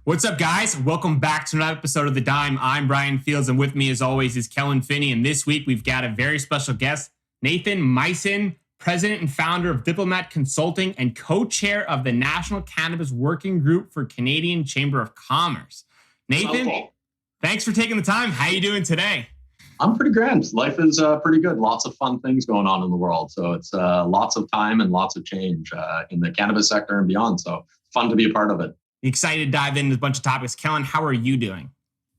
What's up, guys? Welcome back to another episode of The Dime. I'm Brian Fields, and with me, as always, is Kellen Finney. And this week, we've got a very special guest, Nathan Mison, president and founder of Diplomat Consulting and co-chair of the National Cannabis Working Group for Canadian Chamber of Commerce. Nathan, thanks for taking the time. How are you doing today? I'm pretty grand. Life is pretty good. Lots of fun things going on in the world. So it's lots of time and lots of change in the cannabis sector and beyond. So fun to be a part of it. Excited to dive into a bunch of topics. Kellen, how are you doing?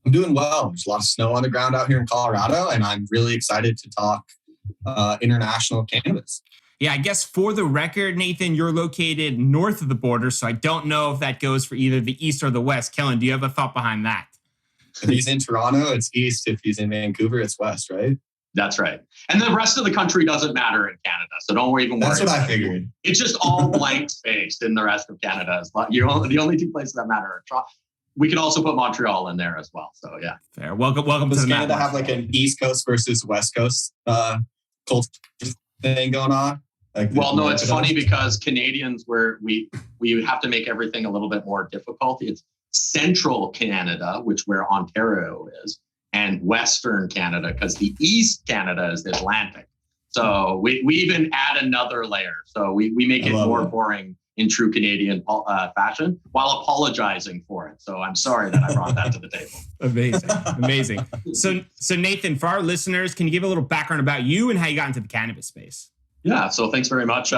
I'm doing well. There's a lot of snow on the ground out here in Colorado, and I'm really excited to talk international cannabis. Yeah, I guess for the record, Nathan, you're located north of the border, so I don't know if that goes for either the east or the west. Kellen, do you have a thought behind that? If he's in Toronto, it's east. If he's in Vancouver, it's west, right? That's right. And the rest of the country doesn't matter in Canada, so don't even worry. That's what I figured. It's just all blank space in the rest of Canada. The only two places that matter are Toronto. We could also put Montreal in there as well. So yeah. Fair. Welcome to the Canada have like an East Coast versus West Coast culture thing going on? No, it's funny because Canadians, we have to make everything a little bit more difficult. It's Central Canada, where Ontario is, and Western Canada, because the East Canada is the Atlantic. So we even add another layer. So we make it more boring in true Canadian fashion while apologizing for it. So I'm sorry that I brought that to the table. Amazing. So Nathan, for our listeners, can you give a little background about you and how you got into the cannabis space? Yeah, so thanks very much.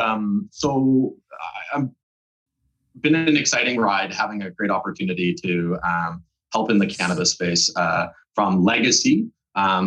So I've been an exciting ride, having a great opportunity to help in the cannabis space from legacy.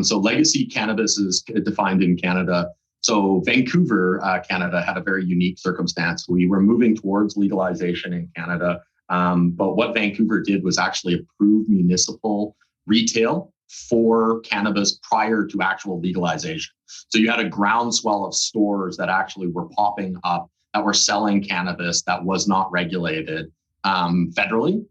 So legacy cannabis is defined in Canada. So Vancouver, Canada had a very unique circumstance. We were moving towards legalization in Canada. But what Vancouver did was actually approve municipal retail for cannabis prior to actual legalization. So you had a groundswell of stores that actually were popping up that were selling cannabis that was not regulated federally.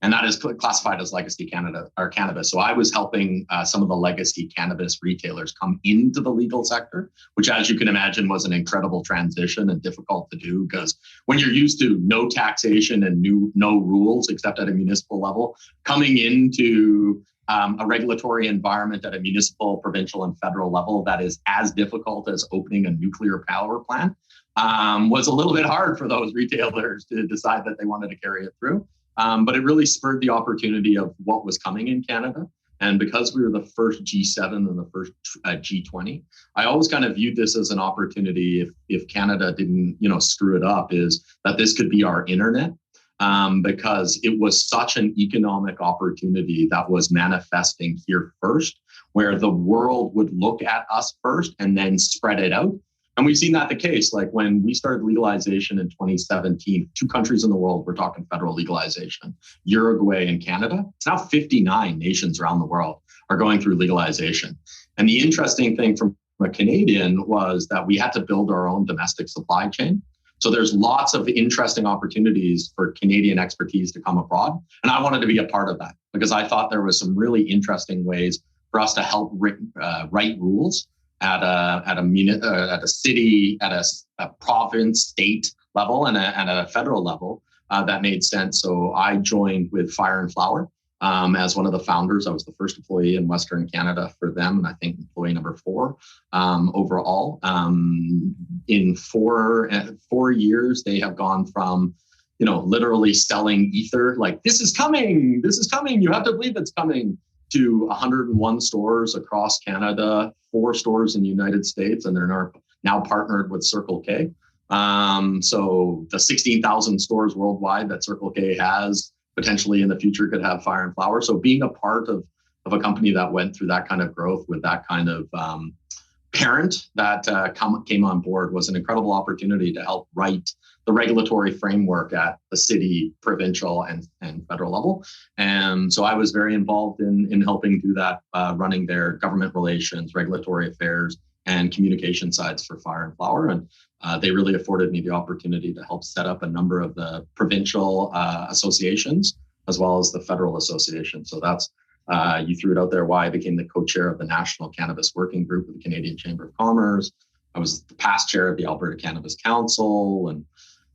And that is classified as legacy Canada or cannabis. So I was helping some of the legacy cannabis retailers come into the legal sector, which, as you can imagine, was an incredible transition and difficult to do, because when you're used to no taxation and no rules except at a municipal level, coming into a regulatory environment at a municipal, provincial, and federal level that is as difficult as opening a nuclear power plant was a little bit hard for those retailers to decide that they wanted to carry it through. But it really spurred the opportunity of what was coming in Canada. And because we were the first G7 and the first G20, I always kind of viewed this as an opportunity, if Canada didn't, screw it up, is that this could be our internet. Because it was such an economic opportunity that was manifesting here first, where the world would look at us first and then spread it out. And we've seen that the case. Like when we started legalization in 2017, 2 countries in the world were talking federal legalization, Uruguay and Canada. It's now 59 nations around the world are going through legalization. And the interesting thing from a Canadian was that we had to build our own domestic supply chain. So there's lots of interesting opportunities for Canadian expertise to come abroad. And I wanted to be a part of that because I thought there was some really interesting ways for us to help write rules at a city, at a province, state level, and at a federal level that made sense. So I joined with Fire and Flower as one of the founders. I was the first employee in Western Canada for them, and I think employee number 4 overall. In 4 years, they have gone from, literally selling ether, like this is coming, you have to believe it's coming, to 101 stores across Canada, 4 stores in the United States, and they're now partnered with Circle K. So the 16,000 stores worldwide that Circle K has potentially in the future could have Fire and Flower. So being a part of a company that went through that kind of growth with that kind of parent that came on board was an incredible opportunity to help write the regulatory framework at the city, provincial, and federal level. And so I was very involved in helping do that, running their government relations, regulatory affairs, and communication sides for Fire and Flower. And they really afforded me the opportunity to help set up a number of the provincial associations, as well as the federal association. So that's, you threw it out there, why I became the co-chair of the National Cannabis Working Group of the Canadian Chamber of Commerce. I was the past chair of the Alberta Cannabis Council, and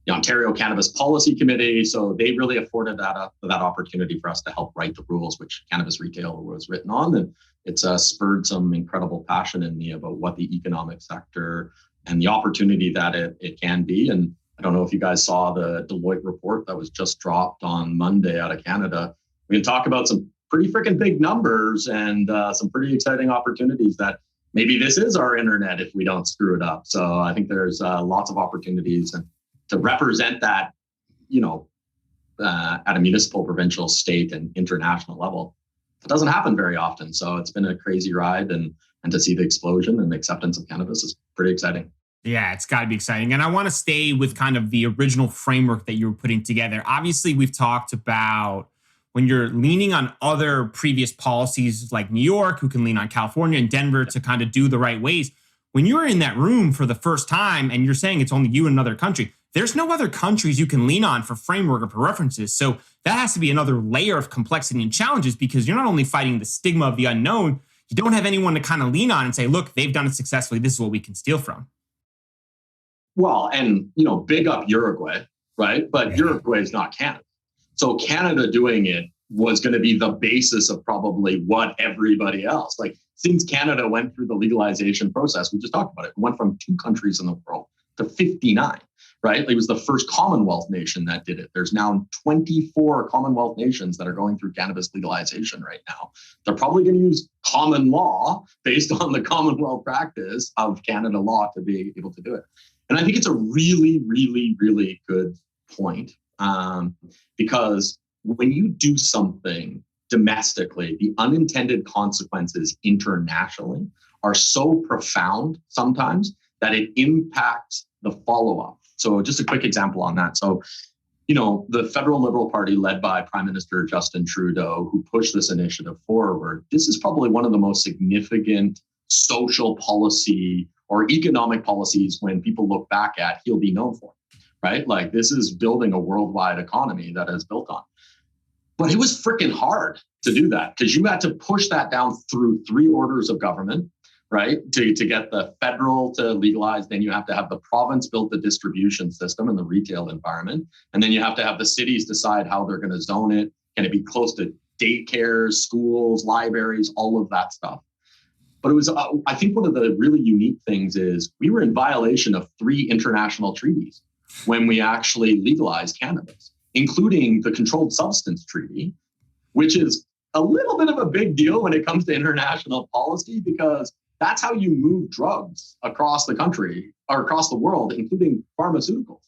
the Ontario Cannabis Policy Committee. So they really afforded that opportunity for us to help write the rules, which cannabis retail was written on. And it's spurred some incredible passion in me about what the economic sector and the opportunity that it can be. And I don't know if you guys saw the Deloitte report that was just dropped on Monday out of Canada. We can talk about some pretty freaking big numbers and some pretty exciting opportunities that maybe this is our internet if we don't screw it up. So I think there's lots of opportunities and to represent that, at a municipal, provincial, state, and international level. It doesn't happen very often. So it's been a crazy ride, and to see the explosion and acceptance of cannabis is pretty exciting. Yeah, it's got to be exciting. And I want to stay with kind of the original framework that you were putting together. Obviously, we've talked about when you're leaning on other previous policies like New York, who can lean on California and Denver to kind of do the right ways. When you're in that room for the first time and you're saying it's only you and another country, there's no other countries you can lean on for framework or for references. So that has to be another layer of complexity and challenges, because you're not only fighting the stigma of the unknown, you don't have anyone to kind of lean on and say, look, they've done it successfully. This is what we can steal from. Well, and, big up Uruguay, right? But Uruguay is not Canada. So Canada doing it was going to be the basis of probably what everybody else, like since Canada went through the legalization process, we just talked about it, went from 2 countries in the world to 59, right? It was the first Commonwealth nation that did it. There's now 24 Commonwealth nations that are going through cannabis legalization right now. They're probably going to use common law based on the Commonwealth practice of Canada law to be able to do it. And I think it's a really, really, really good point, because when you do something domestically, the unintended consequences internationally are so profound sometimes that it impacts the follow-up. So just a quick example on that. So, the federal Liberal Party led by Prime Minister Justin Trudeau, who pushed this initiative forward, this is probably one of the most significant social policy or economic policies when people look back at he'll be known for, right? Like this is building a worldwide economy that is built on. But it was freaking hard to do that because you had to push that down through 3 orders of government, right? To get the federal to legalize, then you have to have the province build the distribution system and the retail environment. And then you have to have the cities decide how they're going to zone it. Can it be close to daycares, schools, libraries, all of that stuff? But it was, I think one of the really unique things is we were in violation of 3 international treaties when we actually legalized cannabis, including the Controlled Substance Treaty, which is a little bit of a big deal when it comes to international policy, because that's how you move drugs across the country or across the world, including pharmaceuticals.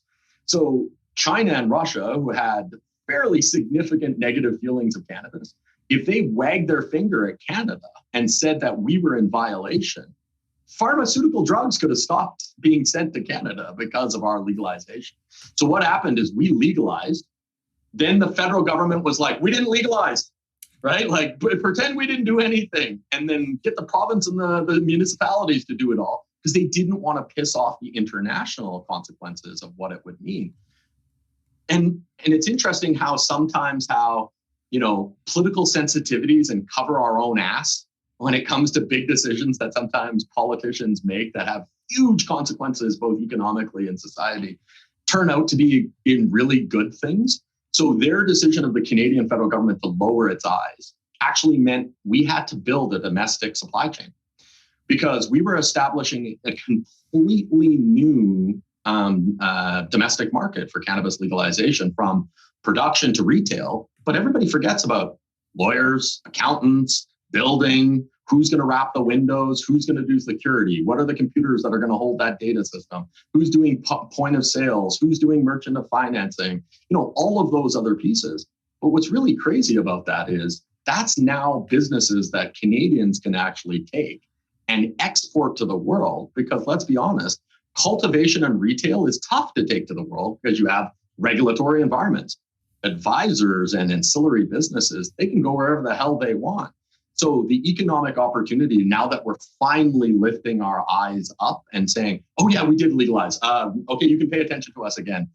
So China and Russia, who had fairly significant negative feelings of cannabis, if they wagged their finger at Canada and said that we were in violation, pharmaceutical drugs could have stopped being sent to Canada because of our legalization. So what happened is we legalized. Then the federal government was like, we didn't legalize, right? Like pretend we didn't do anything, and then get the province and the municipalities to do it all because they didn't want to piss off the international consequences of what it would mean. And it's interesting how sometimes political sensitivities and cover our own ass when it comes to big decisions that sometimes politicians make that have huge consequences, both economically and society, turn out to be in really good things. So their decision of the Canadian federal government to lower its eyes actually meant we had to build a domestic supply chain because we were establishing a completely new domestic market for cannabis legalization, from production to retail. But everybody forgets about lawyers, accountants, building, who's going to wrap the windows, who's going to do security, what are the computers that are going to hold that data system, who's doing point of sales, who's doing merchant of financing, all of those other pieces. But what's really crazy about that is that's now businesses that Canadians can actually take and export to the world, because let's be honest, cultivation and retail is tough to take to the world because you have regulatory environments. Advisors and ancillary businesses, they can go wherever the hell they want. So the economic opportunity, now that we're finally lifting our eyes up and saying, oh yeah, we did legalize. Okay, you can pay attention to us again.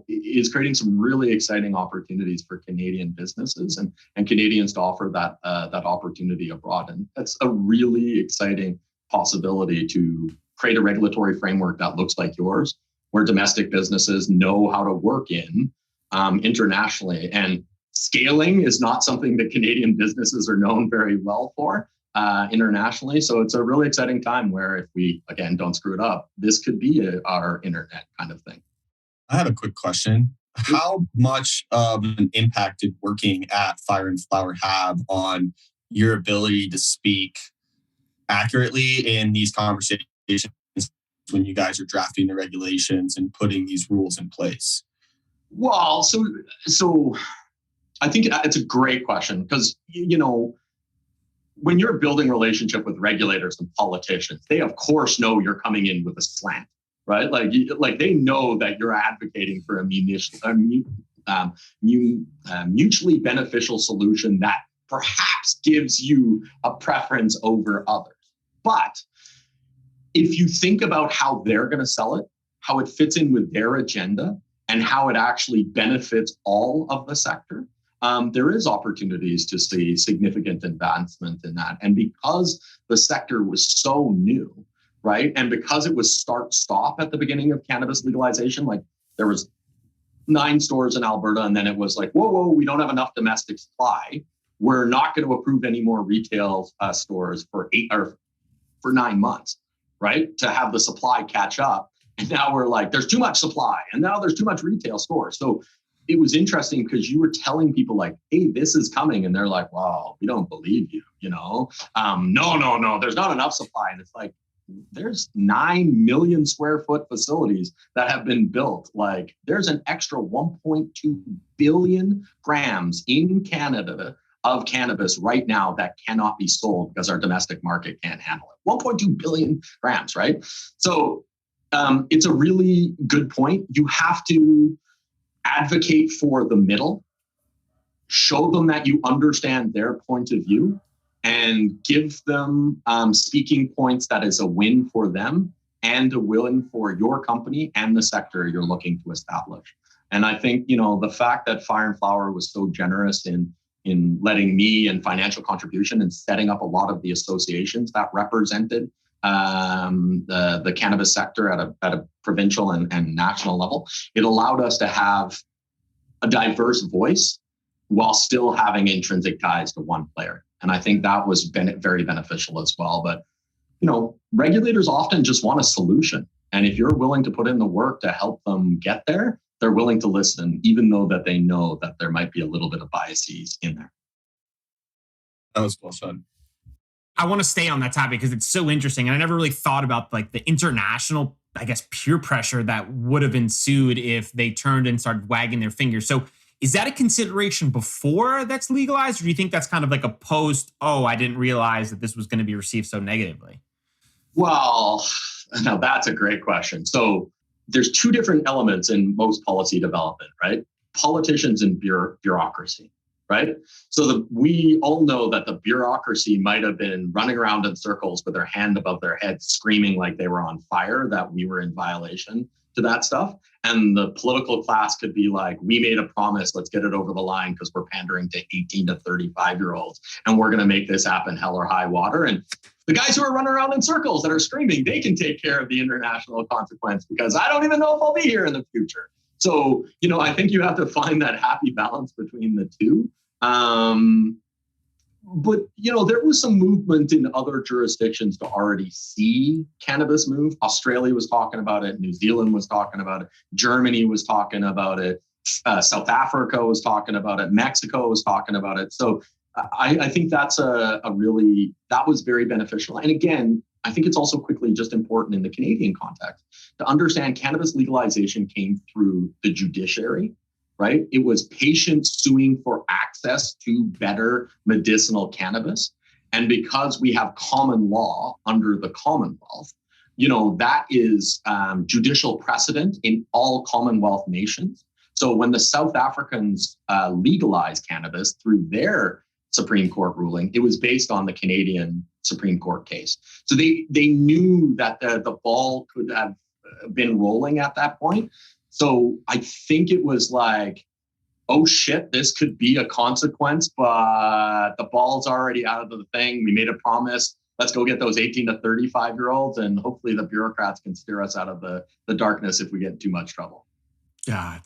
Is creating some really exciting opportunities for Canadian businesses and Canadians to offer that opportunity abroad. And that's a really exciting possibility to create a regulatory framework that looks like yours, where domestic businesses know how to work in internationally. And scaling is not something that Canadian businesses are known very well for internationally. So it's a really exciting time where if we, again, don't screw it up, this could be our internet kind of thing. I have a quick question. How much of an impact did working at Fire and Flower have on your ability to speak accurately in these conversations when you guys are drafting the regulations and putting these rules in place? Well, so I think it's a great question because, when you're building relationship with regulators and politicians, they of course know you're coming in with a slant, right? Like they know that you're advocating for a mutually beneficial solution that perhaps gives you a preference over others. But if you think about how they're going to sell it, how it fits in with their agenda, and how it actually benefits all of the sector, there is opportunities to see significant advancement in that. And because the sector was so new, right? And because it was start-stop at the beginning of cannabis legalization, like there was 9 stores in Alberta, and then it was like, whoa, we don't have enough domestic supply. We're not going to approve any more retail stores for 9 months, right? To have the supply catch up. And now we're like, there's too much supply, and now there's too much retail stores. So it was interesting because you were telling people like, hey, this is coming. And they're like, wow, we don't believe you, no, there's not enough supply. And it's like, there's 9 million square foot facilities that have been built. Like there's an extra 1.2 billion grams in Canada of cannabis right now that cannot be sold because our domestic market can't handle it. 1.2 billion grams, right? So it's a really good point. You have to advocate for the middle, show them that you understand their point of view, and give them speaking points that is a win for them and a win for your company and the sector you're looking to establish. And I think, the fact that Fire and Flower was so generous in letting me and financial contribution and setting up a lot of the associations that represented the cannabis sector at a provincial and national level, it allowed us to have a diverse voice while still having intrinsic ties to one player. And I think that was very beneficial as well. But, regulators often just want a solution. And if you're willing to put in the work to help them get there, they're willing to listen, even though that they know that there might be a little bit of biases in there. That was well said. I want to stay on that topic because it's so interesting. And I never really thought about like the international, peer pressure that would have ensued if they turned and started wagging their fingers. So is that a consideration before that's legalized? Or do you think that's kind of like a post, I didn't realize that this was going to be received so negatively? Well, now that's a great question. So there's 2 different elements in most policy development, right? Politicians and bureaucracy. Right? So we all know that the bureaucracy might have been running around in circles with their hand above their head, screaming like they were on fire, that we were in violation to that stuff. And the political class could be like, we made a promise, let's get it over the line because we're pandering to 18 to 35-year-olds and we're going to make this happen hell or high water. And the guys who are running around in circles that are screaming, they can take care of the international consequence because I don't even know if I'll be here in the future. So, I think you have to find that happy balance between the two. But, there was some movement in other jurisdictions to already see cannabis move. Australia was talking about it. New Zealand was talking about it. Germany was talking about it. South Africa was talking about it. Mexico was talking about it. So I think that's that was very beneficial. And again, I think it's also quickly just important in the Canadian context to understand cannabis legalization came through the judiciary. Right? It was patients suing for access to better medicinal cannabis. And because we have common law under the Commonwealth, that is judicial precedent in all Commonwealth nations. So when the South Africans legalized cannabis through their Supreme Court ruling, it was based on the Canadian Supreme Court case. So they knew that the ball could have been rolling at that point. So I think it was like, oh shit, this could be a consequence, but the ball's already out of the thing. We made a promise. let's go get those 18 to 35-year-olds, and hopefully the bureaucrats can steer us out of the darkness if we get in too much trouble. Yeah,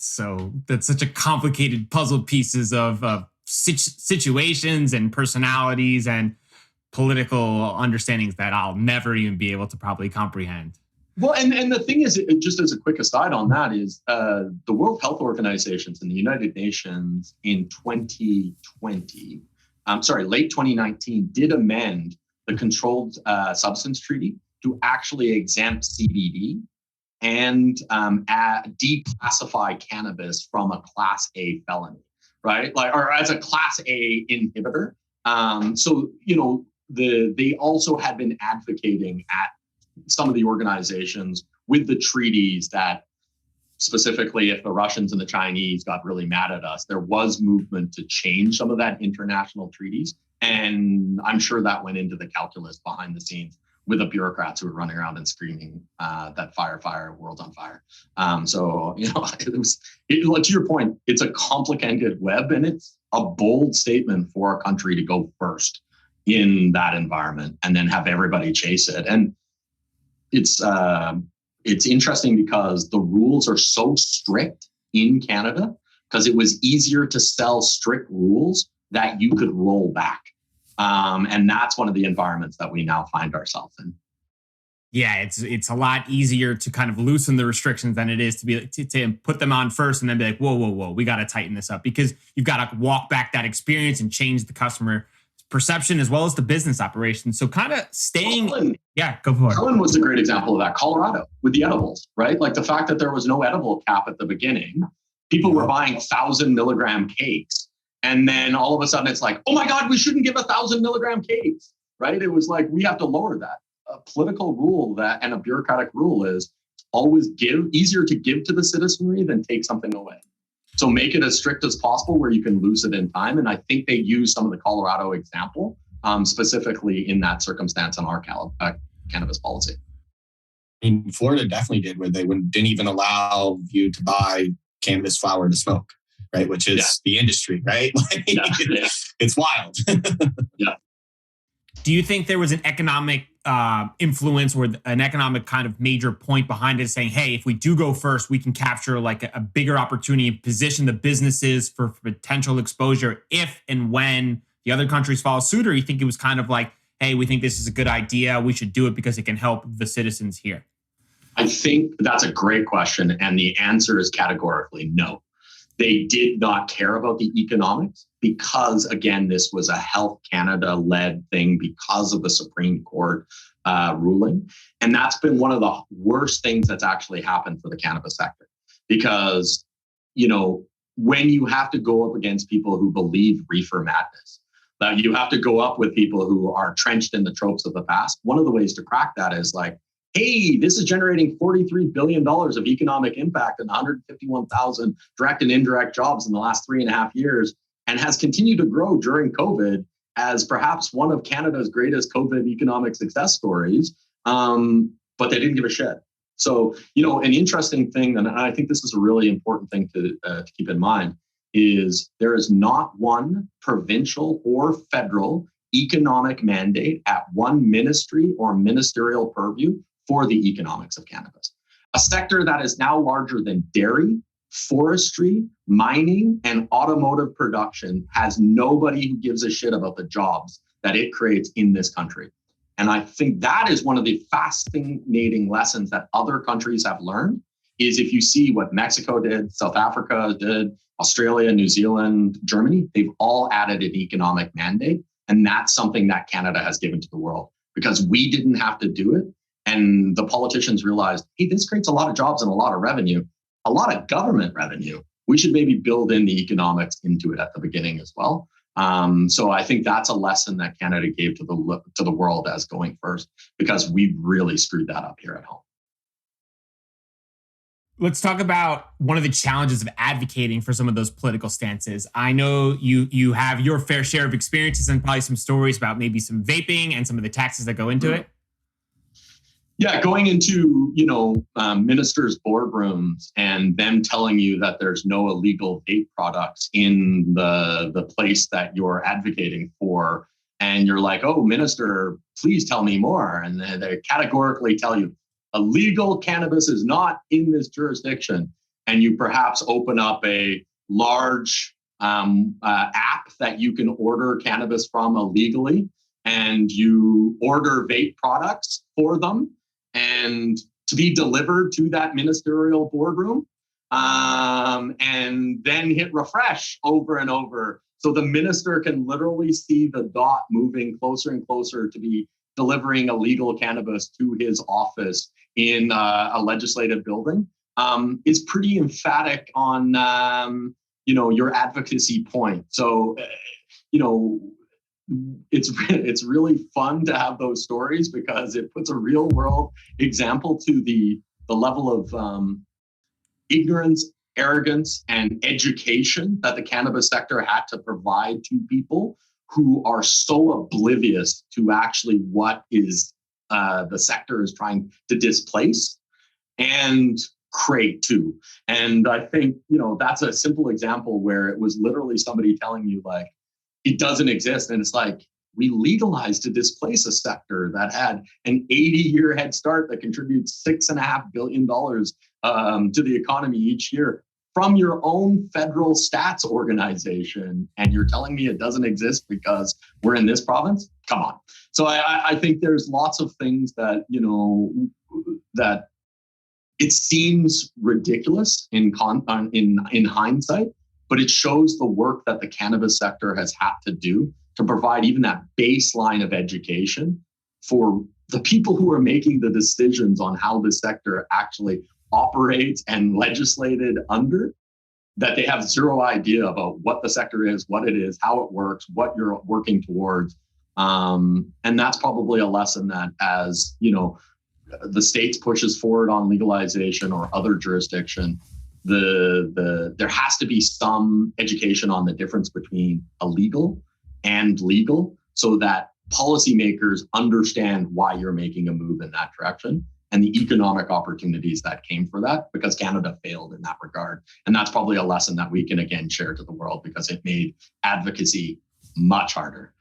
that's such a complicated puzzle pieces of situations and personalities and political understandings that I'll never even be able to probably comprehend. Well, and the thing is, just as a quick aside on that, is the World Health Organizations and the United Nations in late 2019, did amend the Controlled Substance Treaty to actually exempt CBD and declassify cannabis from a Class A felony, right? Or as a Class A inhibitor. They also had been advocating at some of the organizations with the treaties that specifically if the Russians and the Chinese got really mad at us, there was movement to change some of that international treaties. And I'm sure that went into the calculus behind the scenes with the bureaucrats who were running around and screaming that fire, world's on fire. To your point, it's a complicated web, and it's a bold statement for a country to go first in that environment and then have everybody chase it. And it's interesting because the rules are so strict in Canada because it was easier to sell strict rules that you could roll back. And that's one of the environments that we now find ourselves in. Yeah, it's a lot easier to kind of loosen the restrictions than it is to be to put them on first and then be like, whoa, we got to tighten this up, because you've got to walk back that experience and change the customer perception as well as the business operation. So kind of staying. Yeah, go for it. Colin was a great example of that. Colorado with the edibles, right? Like the fact that there was no edible cap at the beginning, people were buying 1,000 milligram cakes. And then all of a sudden it's like, oh my God, we shouldn't give 1,000 milligram cakes, right? It was like, we have to lower that. A political rule that and a bureaucratic rule is always easier to give to the citizenry than take something away. So make it as strict as possible where you can lose it in time. And I think they use some of the Colorado example specifically in that circumstance in our cannabis policy. I mean, Florida definitely did, where they didn't even allow you to buy cannabis flower to smoke, right? Which is the industry, right? It's wild. Yeah. Do you think there was an economic influence or an economic kind of major point behind it, saying, hey, if we do go first, we can capture like a bigger opportunity and position the businesses for potential exposure if and when the other countries follow suit? Or you think it was kind of like, hey, we think this is a good idea, we should do it because it can help the citizens here? I think that's a great question. And the answer is categorically no. They did not care about the economics because, again, this was a Health Canada-led thing because of the Supreme Court ruling. And that's been one of the worst things that's actually happened for the cannabis sector. Because, when you have to go up against people who believe reefer madness, that you have to go up with people who are trenched in the tropes of the past, one of the ways to crack that is like, hey, this is generating $43 billion of economic impact and 151,000 direct and indirect jobs in the last 3.5 years, and has continued to grow during COVID as perhaps one of Canada's greatest COVID economic success stories. But they didn't give a shit. So, an interesting thing, and I think this is a really important thing to keep in mind, is there is not one provincial or federal economic mandate at one ministry or ministerial purview for the economics of cannabis. A sector that is now larger than dairy, forestry, mining, and automotive production has nobody who gives a shit about the jobs that it creates in this country. And I think that is one of the fascinating lessons that other countries have learned, is if you see what Mexico did, South Africa did, Australia, New Zealand, Germany, they've all added an economic mandate. And that's something that Canada has given to the world because we didn't have to do it. And the politicians realized, hey, this creates a lot of jobs and a lot of revenue, a lot of government revenue. We should maybe build in the economics into it at the beginning as well. So I think that's a lesson that Canada gave to the world as going first, because we really screwed that up here at home. Let's talk about one of the challenges of advocating for some of those political stances. I know you have your fair share of experiences and probably some stories about maybe some vaping and some of the taxes that go into it. Yeah, going into, ministers' boardrooms and them telling you that there's no illegal vape products in the place that you're advocating for and you're like, oh, minister, please tell me more. And they categorically tell you, illegal cannabis is not in this jurisdiction. And you perhaps open up a large app that you can order cannabis from illegally, and you order vape products for them and to be delivered to that ministerial boardroom, and then hit refresh over and over. So the minister can literally see the dot moving closer and closer to be delivering illegal cannabis to his office in a legislative building, is pretty emphatic on your advocacy point. So it's really fun to have those stories because it puts a real world example to the level of ignorance, arrogance, and education that the cannabis sector had to provide to people who are so oblivious to actually what is the sector is trying to displace and create too. And I think, that's a simple example where it was literally somebody telling you like, it doesn't exist. And it's like, we legalized to displace a sector that had an 80-year head start that contributes $6.5 billion to the economy each year from your own federal stats organization. And you're telling me it doesn't exist because we're in this province? Come on. So I think there's lots of things that, that it seems ridiculous in hindsight, but it shows the work that the cannabis sector has had to do to provide even that baseline of education for the people who are making the decisions on how the sector actually operates and legislated under, that they have zero idea about what the sector is, what it is, how it works, what you're working towards. And that's probably a lesson that as, the states pushes forward on legalization or other jurisdiction, there has to be some education on the difference between illegal and legal so that policymakers understand why you're making a move in that direction and the economic opportunities that came for that, because Canada failed in that regard. And that's probably a lesson that we can again share to the world because it made advocacy much harder.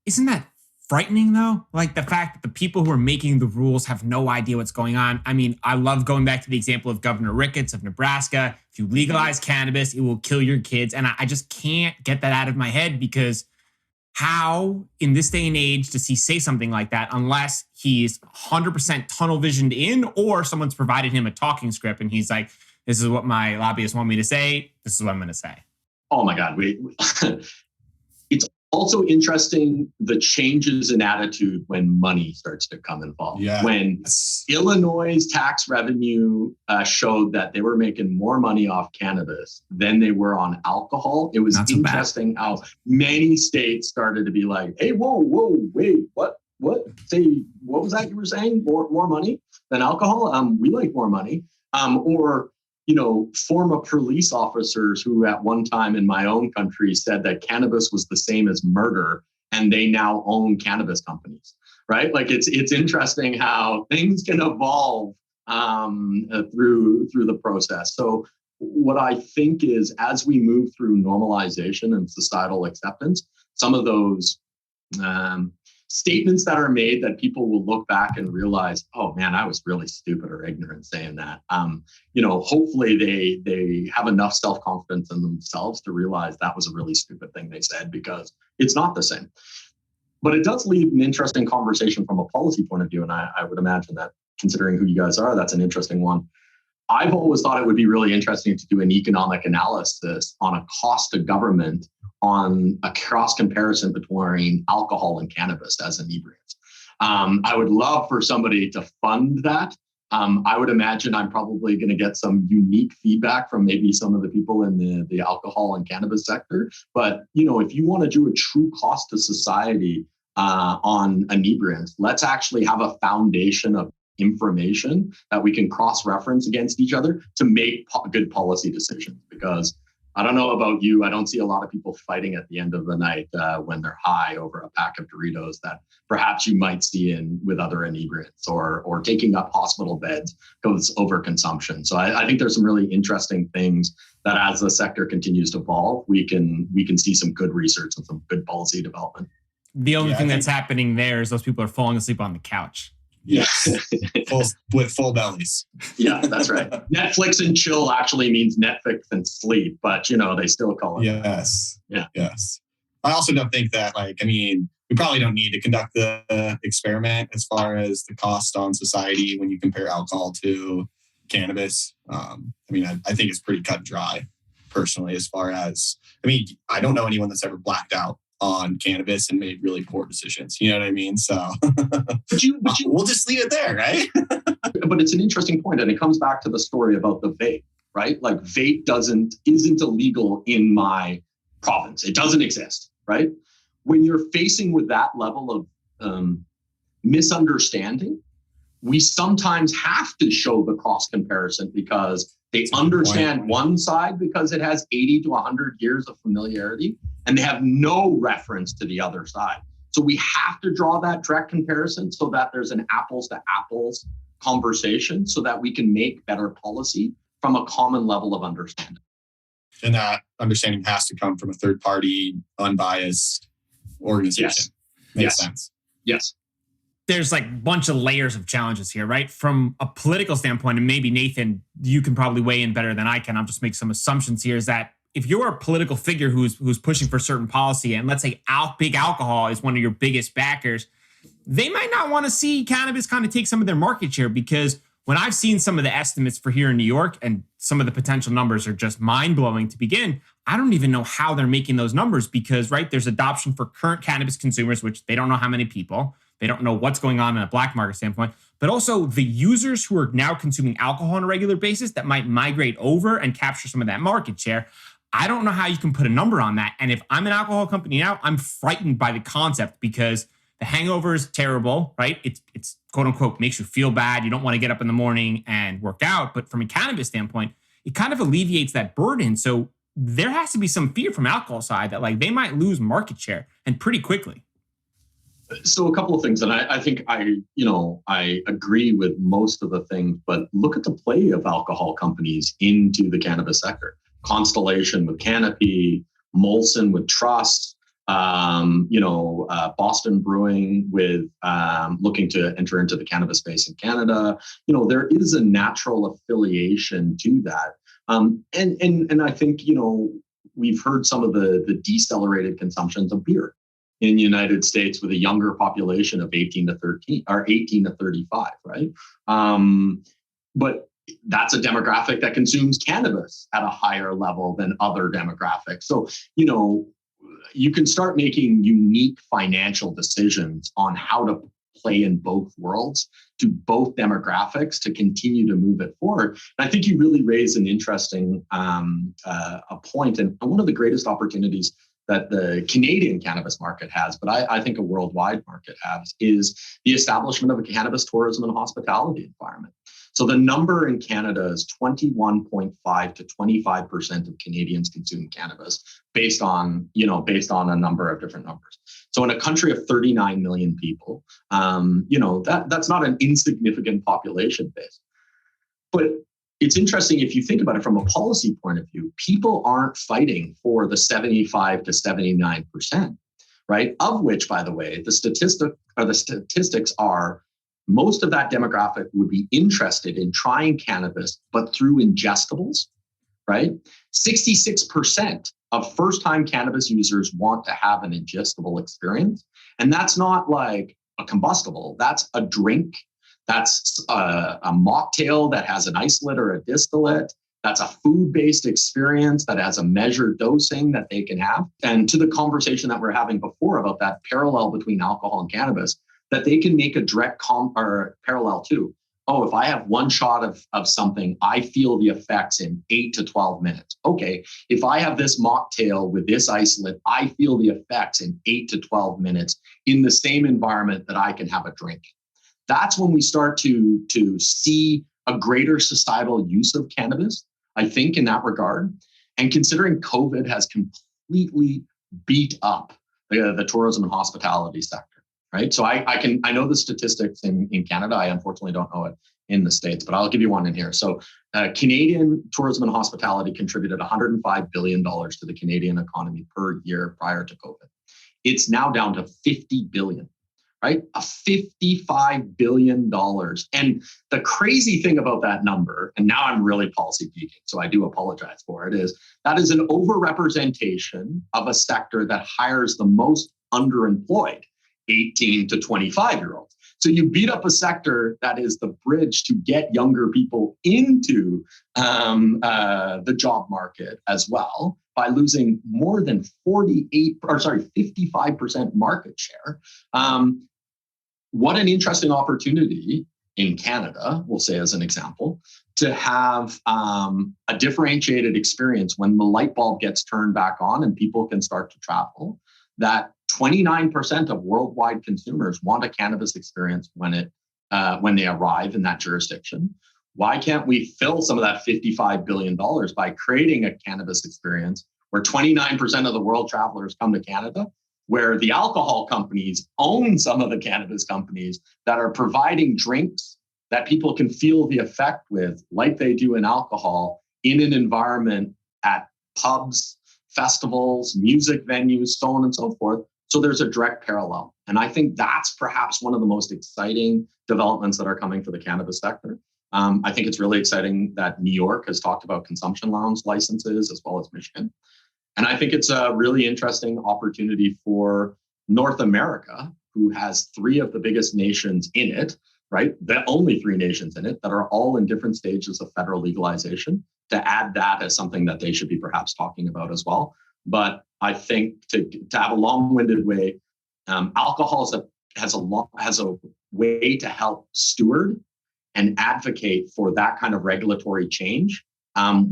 Isn't that frightening though? Like the fact that the people who are making the rules have no idea what's going on. I mean, I love going back to the example of Governor Ricketts of Nebraska. If you legalize cannabis, it will kill your kids. And I just can't get that out of my head, because how in this day and age does he say something like that unless he's 100% tunnel visioned in, or someone's provided him a talking script and he's like, this is what my lobbyists want me to say. This is what I'm going to say. Oh my God. It's also interesting the changes in attitude when money starts to come involved. Yeah. When Illinois' tax revenue showed that they were making more money off cannabis than they were on alcohol, it was interesting how many states started to be like, hey, whoa, wait, what? Say, what was that you were saying? More money than alcohol? We like more money. Or former police officers who at one time in my own country said that cannabis was the same as murder, and they now own cannabis companies, right? Like it's interesting how things can evolve through the process. So what I think is, as we move through normalization and societal acceptance, some of those statements that are made that people will look back and realize, oh man, I was really stupid or ignorant saying that. Hopefully they have enough self-confidence in themselves to realize that was a really stupid thing they said, because it's not the same. But it does leave an interesting conversation from a policy point of view. And I would imagine that, considering who you guys are, that's an interesting one. I've always thought it would be really interesting to do an economic analysis on a cost to government on a cross comparison between alcohol and cannabis as inebriants. I would love for somebody to fund that. I would imagine I'm probably going to get some unique feedback from maybe some of the people in the alcohol and cannabis sector. But, if you want to do a true cost to society on inebriants, let's actually have a foundation of information that we can cross-reference against each other to make good policy decisions. Because I don't know about you, I don't see a lot of people fighting at the end of the night when they're high over a pack of Doritos that perhaps you might see with other inebriants, or taking up hospital beds because overconsumption. So I think there's some really interesting things that, as the sector continues to evolve, we can see some good research and some good policy development. The only Yeah, thing I that's happening there is those people are falling asleep on the couch. Yes, with full bellies. Yeah, that's right. Netflix and chill actually means Netflix and sleep, but they still call it. Yes. Yeah. Yes. I also don't think that, we probably don't need to conduct the experiment as far as the cost on society when you compare alcohol to cannabis. I think it's pretty cut and dry, personally, as far as, I don't know anyone that's ever blacked out on cannabis and made really poor decisions. You know what I mean? So we'll just leave it there, right? But it's an interesting point, and it comes back to the story about the vape, right? Like vape isn't illegal in my province. It doesn't exist, right? When you're facing with that level of misunderstanding, we sometimes have to show the cross comparison because they understand one side because it has 80 to 100 years of familiarity, and they have no reference to the other side. So we have to draw that direct comparison so that there's an apples to apples conversation so that we can make better policy from a common level of understanding. And that understanding has to come from a third party, unbiased organization. Makes sense. Yes. There's like a bunch of layers of challenges here, right? From a political standpoint, and maybe Nathan, you can probably weigh in better than I can. I'll just make some assumptions here, is that if you're a political figure who's pushing for certain policy, and let's say big alcohol is one of your biggest backers, they might not want to see cannabis kind of take some of their market share, because when I've seen some of the estimates for here in New York, and some of the potential numbers are just mind-blowing to begin, I don't even know how they're making those numbers, because, right, there's adoption for current cannabis consumers, which they don't know how many people. They don't know what's going on in a black market standpoint, but also the users who are now consuming alcohol on a regular basis that might migrate over and capture some of that market share. I don't know how you can put a number on that. And if I'm an alcohol company now, I'm frightened by the concept, because the hangover is terrible, right? It's quote unquote makes you feel bad. You don't want to get up in the morning and work out. But from a cannabis standpoint, it kind of alleviates that burden. So there has to be some fear from alcohol side that like they might lose market share, and pretty quickly. So a couple of things, and I think I agree with most of the things, but look at the play of alcohol companies into the cannabis sector. Constellation with Canopy, Molson with Trust, Boston Brewing with looking to enter into the cannabis space in Canada. There is a natural affiliation to that. And I think, we've heard some of the decelerated consumptions of beer in the United States with a younger population of 18 to 35, right? But that's a demographic that consumes cannabis at a higher level than other demographics. So, you can start making unique financial decisions on how to play in both worlds to both demographics to continue to move it forward. And I think you really raise an interesting a point, and one of the greatest opportunities that the Canadian cannabis market has, but I think a worldwide market has, is the establishment of a cannabis tourism and hospitality environment. So the number in Canada is 21.5 to 25% of Canadians consume cannabis based on a number of different numbers. So in a country of 39 million people, that's not an insignificant population base. But it's interesting if you think about it from a policy point of view, people aren't fighting for the 75 to 79%, right? Of which, by the way, the statistics are most of that demographic would be interested in trying cannabis, but through ingestibles, right? 66% of first-time cannabis users want to have an ingestible experience. And that's not like a combustible, that's a drink. That's a mocktail that has an isolate or a distillate. That's a food-based experience that has a measured dosing that they can have. And to the conversation that we're having before about that parallel between alcohol and cannabis, that they can make a direct parallel to. Oh, if I have one shot of something, I feel the effects in 8 to 12 minutes. Okay, if I have this mocktail with this isolate, I feel the effects in 8 to 12 minutes in the same environment that I can have a drink. That's when we start to see a greater societal use of cannabis, I think, in that regard. And considering COVID has completely beat up the tourism and hospitality sector, right? So I know the statistics in Canada. I unfortunately don't know it in the States, but I'll give you one in here. So Canadian tourism and hospitality contributed $105 billion to the Canadian economy per year prior to COVID. It's now down to $50 billion, right? A $55 billion. And the crazy thing about that number, and now I'm really policy peaking, so I do apologize for it, is that is an overrepresentation of a sector that hires the most underemployed 18 to 25-year-olds. So you beat up a sector that is the bridge to get younger people into the job market as well by losing more than 55% market share. What an interesting opportunity in Canada, we'll say as an example, to have a differentiated experience when the light bulb gets turned back on and people can start to travel, that 29% of worldwide consumers want a cannabis experience when they arrive in that jurisdiction. Why can't we fill some of that $55 billion by creating a cannabis experience where 29% of the world travelers come to Canada, where the alcohol companies own some of the cannabis companies that are providing drinks that people can feel the effect with, like they do in alcohol, in an environment at pubs, festivals, music venues, so on and so forth. So there's a direct parallel. And I think that's perhaps one of the most exciting developments that are coming for the cannabis sector. I think it's really exciting that New York has talked about consumption lounge licenses as well as Michigan. And I think it's a really interesting opportunity for North America, who has three of the biggest nations in it, right? The only three nations in it that are all in different stages of federal legalization, to add that as something that they should be perhaps talking about as well. But I think to have a long-winded way, alcohol has a way to help steward and advocate for that kind of regulatory change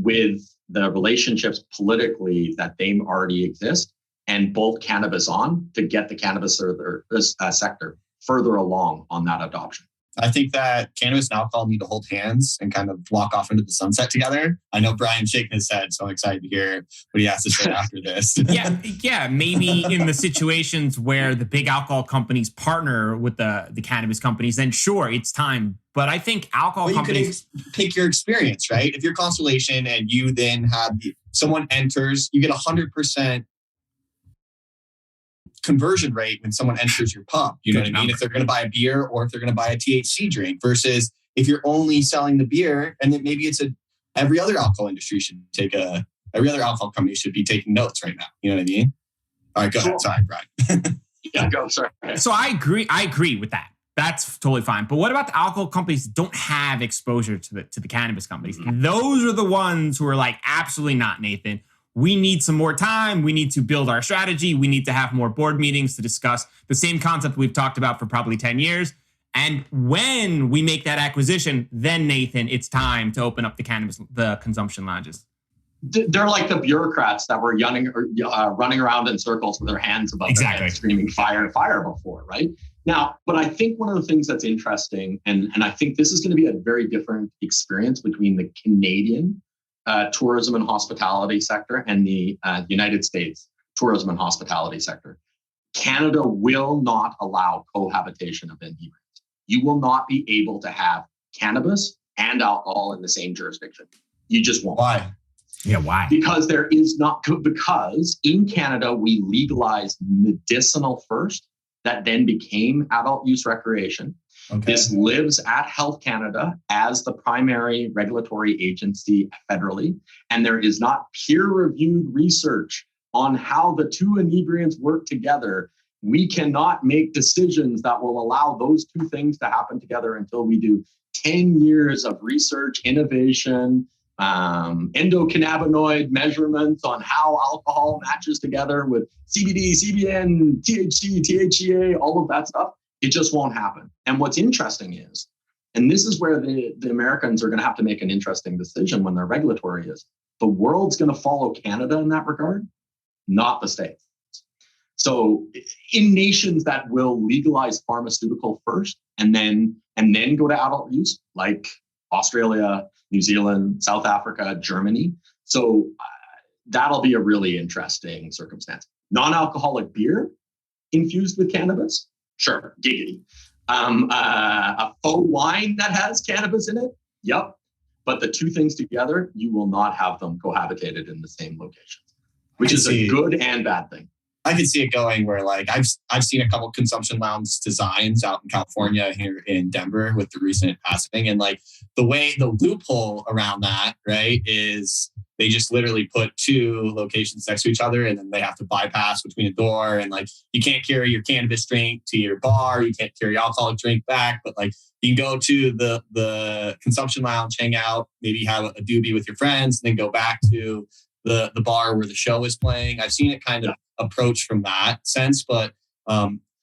with the relationships politically that they already exist, and bolt cannabis on to get the cannabis sector further along on that adoption. I think that cannabis and alcohol need to hold hands and kind of walk off into the sunset together. I know Brian's shaking his head, so I'm excited to hear what he has to say after this. Yeah. Maybe in the situations where the big alcohol companies partner with the cannabis companies, then sure, it's time. But I think alcohol companies... You could pick your experience, right? If you're Constellation and you then have someone enters, you get 100% conversion rate when someone enters your pub. You know what I mean? If they're going to buy a beer or if they're going to buy a THC drink, versus if you're only selling the beer, and then maybe it's every other alcohol industry should every other alcohol company should be taking notes right now. You know what I mean? All right, go ahead. Sorry, Brian. Yeah, go. Sorry. So I agree with that. That's totally fine. But what about the alcohol companies that don't have exposure to the cannabis companies? Mm-hmm. Those are the ones who are like, absolutely not, Nathan. We need some more time. We need to build our strategy. We need to have more board meetings to discuss the same concept we've talked about for probably 10 years. And when we make that acquisition, then Nathan, it's time to open up the consumption lounges. They're like the bureaucrats that were running around in circles with their hands above their heads, screaming fire, fire before, right? Now, but I think one of the things that's interesting, and I think this is going to be a very different experience between the Canadian tourism and hospitality sector and the United States tourism and hospitality sector. Canada will not allow cohabitation of inebriants. You will not be able to have cannabis and alcohol in the same jurisdiction. You just won't. Why? Yeah, why? Because because in Canada, we legalized medicinal first, that then became adult use recreation. Okay. This lives at Health Canada as the primary regulatory agency federally, and there is not peer-reviewed research on how the two inebriants work together. We cannot make decisions that will allow those two things to happen together until we do 10 years of research, innovation, endocannabinoid measurements on how alcohol matches together with CBD, CBN, THC, THCA, all of that stuff. It just won't happen. And what's interesting is, and this is where the Americans are going to have to make an interesting decision when their regulatory is, the world's going to follow Canada in that regard, not the States. So in nations that will legalize pharmaceutical first and then go to adult use, like Australia, New Zealand, South Africa, Germany. So that'll be a really interesting circumstance. Non-alcoholic beer infused with cannabis? Sure, giggity. A faux wine that has cannabis in it? Yep. But the two things together, you will not have them cohabitated in the same locations, which is a good and bad thing. I could see it going where like I've seen a couple consumption lounge designs out in California, here in Denver with the recent passing, and like the loophole around that, right, is they just literally put two locations next to each other, and then they have to bypass between a door, and like you can't carry your cannabis drink to your bar, you can't carry alcoholic drink back, but like you can go to the consumption lounge, hang out, maybe have a doobie with your friends, and then go back to the bar where the show is playing. I've seen it kind of approach from that sense, but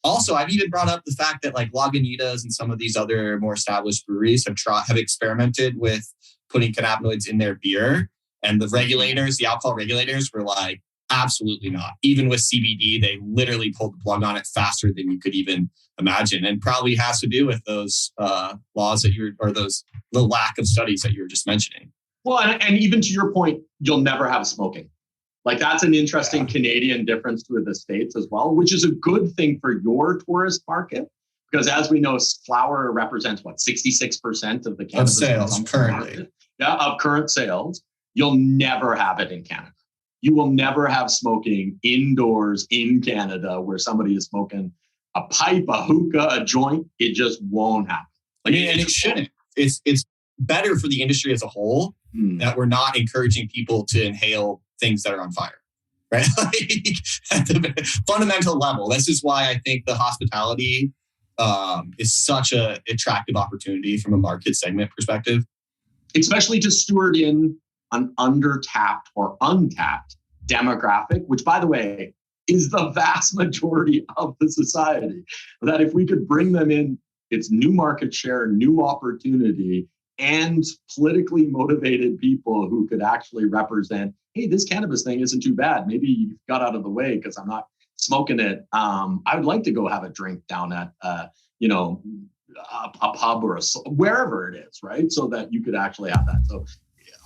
also I've even brought up the fact that like Lagunitas and some of these other more established breweries have experimented with putting cannabinoids in their beer, and the alcohol regulators were like, absolutely not. Even with CBD, they literally pulled the plug on it faster than you could even imagine, and probably has to do with those laws that the lack of studies that you were just mentioning. Well, and even to your point, you'll never have smoking. Like that's an interesting Canadian difference to the States as well, which is a good thing for your tourist market. Because as we know, flower represents 66% of the cannabis sales currently. Market, of current sales. You'll never have it in Canada. You will never have smoking indoors in Canada where somebody is smoking a pipe, a hookah, a joint. It just won't happen. And it shouldn't. It's better for the industry as a whole that we're not encouraging people to inhale things that are on fire, right? Like, at the fundamental level. This is why I think the hospitality is such an attractive opportunity from a market segment perspective. Especially to steward in an undertapped or untapped demographic, which, by the way, is the vast majority of the society. That if we could bring them in, it's new market share, new opportunity, and politically motivated people who could actually represent, hey, this cannabis thing isn't too bad. Maybe you got out of the way because I'm not smoking it. I would like to go have a drink down at, a pub or wherever it is, right? So that you could actually have that. So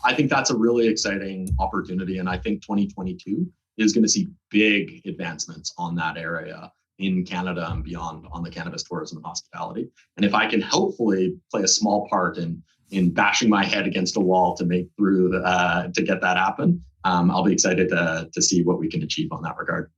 I think that's a really exciting opportunity. And I think 2022 is going to see big advancements on that area in Canada and beyond on the cannabis tourism and hospitality. And if I can hopefully play a small part in bashing my head against a wall to make through to get that happen, I'll be excited to see what we can achieve on that regard.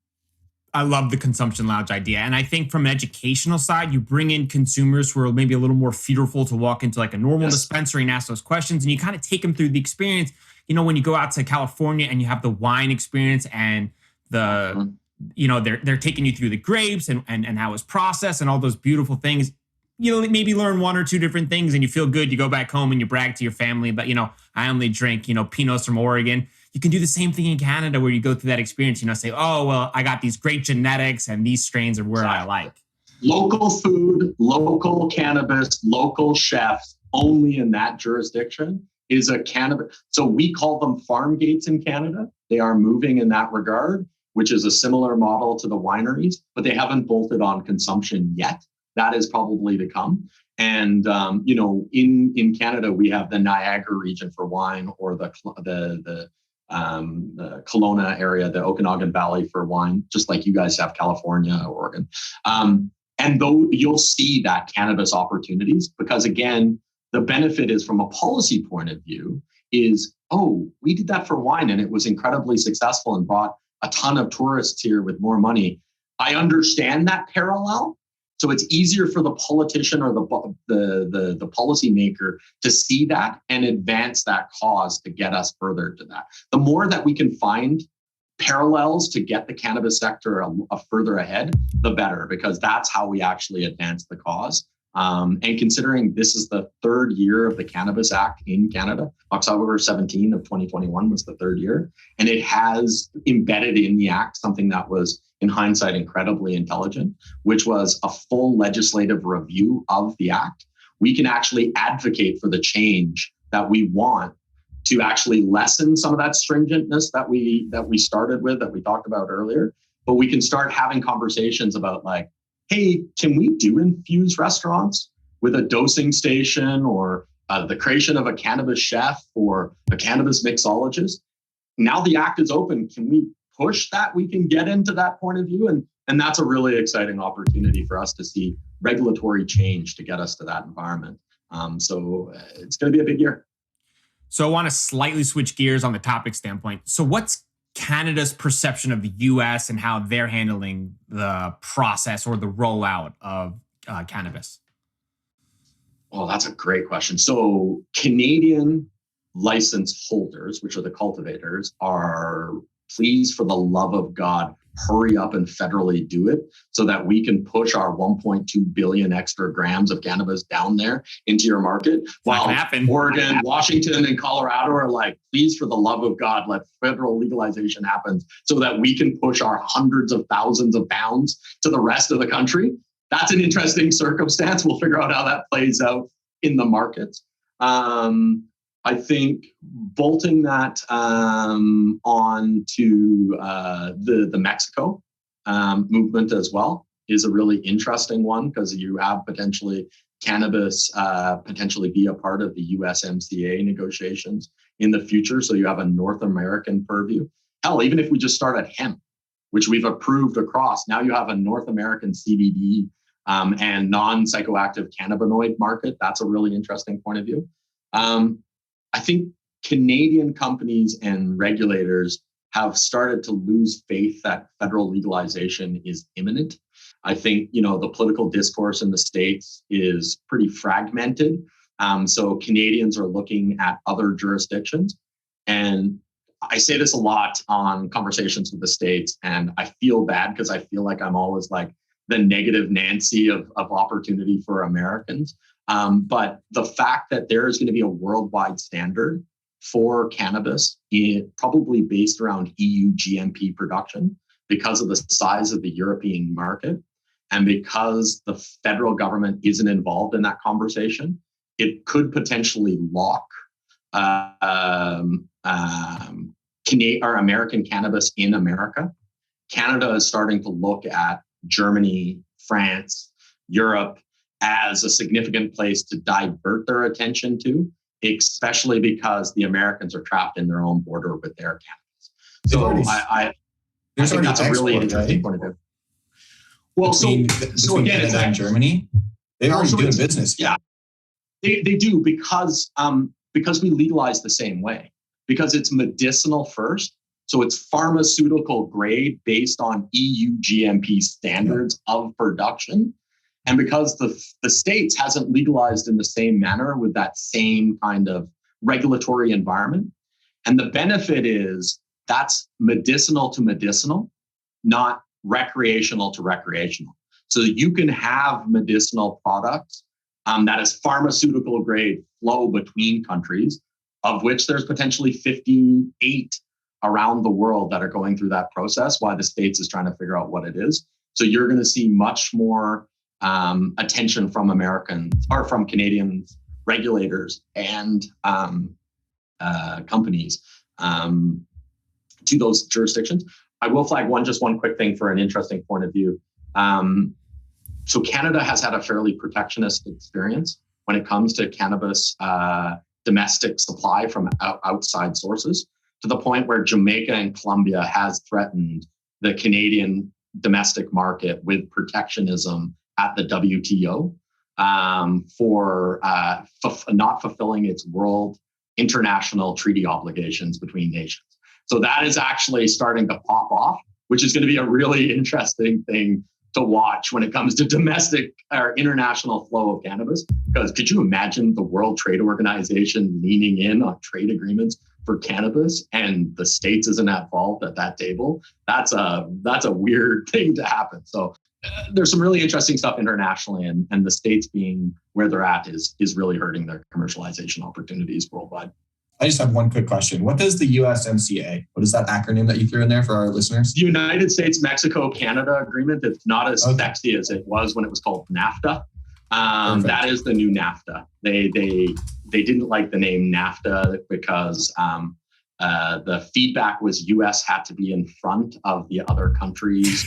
I love the consumption lounge idea. And I think from an educational side, you bring in consumers who are maybe a little more fearful to walk into like a normal dispensary and ask those questions. And you kind of take them through the experience. You know, when you go out to California and you have the wine experience and the, they're taking you through the grapes and how it's processed and all those beautiful things. You know, maybe learn one or two different things and you feel good. You go back home and you brag to your family, but, I only drink, Pinots from Oregon. You can do the same thing in Canada where you go through that experience, say, oh, well, I got these great genetics and these strains are where I like. Local food, local cannabis, local chefs only in that jurisdiction is a cannabis. So we call them farm gates in Canada. They are moving in that regard, which is a similar model to the wineries, but they haven't bolted on consumption yet. That is probably to come. And, in Canada, we have the Niagara region for wine, or the Kelowna area, the Okanagan Valley for wine, just like you guys have California, Oregon. And though you'll see that cannabis opportunities, because again, the benefit is from a policy point of view is, we did that for wine and it was incredibly successful and brought a ton of tourists here with more money. I understand that parallel. So it's easier for the politician or the policymaker to see that and advance that cause to get us further to that. The more that we can find parallels to get the cannabis sector a further ahead, the better, because that's how we actually advance the cause. And considering this is the third year of the Cannabis Act in Canada, October 17 of 2021 was the third year, and it has embedded in the act something that was, in hindsight, incredibly intelligent, which was a full legislative review of the act. We can actually advocate for the change that we want to actually lessen some of that stringentness that we started with, that we talked about earlier. But we can start having conversations about like, hey, can we do infused restaurants with a dosing station or the creation of a cannabis chef or a cannabis mixologist? Now the act is open. Can we push that? We can get into that point of view. And that's a really exciting opportunity for us to see regulatory change to get us to that environment. So it's going to be a big year. So I want to slightly switch gears on the topic standpoint. So what's Canada's perception of the US and how they're handling the process or the rollout of cannabis? Well, that's a great question. So Canadian license holders, which are the cultivators, are please, for the love of God, hurry up and federally do it so that we can push our 1.2 billion extra grams of cannabis down there into your market. While Oregon, Washington, and Colorado are like, please, for the love of God, let federal legalization happen so that we can push our hundreds of thousands of pounds to the rest of the country. That's an interesting circumstance. We'll figure out how that plays out in the markets. I think bolting that on to the Mexico movement as well is a really interesting one, because you have potentially cannabis potentially be a part of the USMCA negotiations in the future. So you have a North American purview. Hell, even if we just start at hemp, which we've approved across, now you have a North American CBD and non-psychoactive cannabinoid market. That's a really interesting point of view. I think Canadian companies and regulators have started to lose faith that federal legalization is imminent. I think, the political discourse in the States is pretty fragmented. So Canadians are looking at other jurisdictions. And I say this a lot on conversations with the States, and I feel bad because I feel like I'm always like the negative Nancy of opportunity for Americans. But the fact that there is going to be a worldwide standard for cannabis, probably based around EU GMP production, because of the size of the European market, and because the federal government isn't involved in that conversation, it could potentially lock American cannabis in America. Canada is starting to look at Germany, France, Europe as a significant place to divert their attention to, especially because the Americans are trapped in their own border with their cannabis. So I think that's a really interesting point of view. Well, between again, Canada and Germany, they're already doing business. Yeah, they do because we legalize the same way, because it's medicinal first. So it's pharmaceutical grade based on EU GMP standards of production. And because the States hasn't legalized in the same manner with that same kind of regulatory environment. And the benefit is that's medicinal to medicinal, not recreational to recreational. So you can have medicinal products that is pharmaceutical grade flow between countries, of which there's potentially 58 around the world that are going through that process, while the States is trying to figure out what it is. So you're going to see much more attention from Americans or from Canadian regulators and companies to those jurisdictions. I will flag one quick thing for an interesting point of view. So Canada has had a fairly protectionist experience when it comes to cannabis domestic supply from outside sources, to the point where Jamaica and Colombia has threatened the Canadian domestic market with protectionism at the WTO for not fulfilling its world international treaty obligations between nations. So that is actually starting to pop off, which is going to be a really interesting thing to watch when it comes to domestic or international flow of cannabis. Because could you imagine the World Trade Organization leaning in on trade agreements for cannabis and the States isn't involved at that table? That's a weird thing to happen. So there's some really interesting stuff internationally, and the States being where they're at is really hurting their commercialization opportunities worldwide. I just have one quick question. What is the USMCA? What is that acronym that you threw in there for our listeners? The United States, Mexico, Canada agreement. It's not as sexy as it was when it was called NAFTA. That is the new NAFTA. They didn't like the name NAFTA because the feedback was US had to be in front of the other countries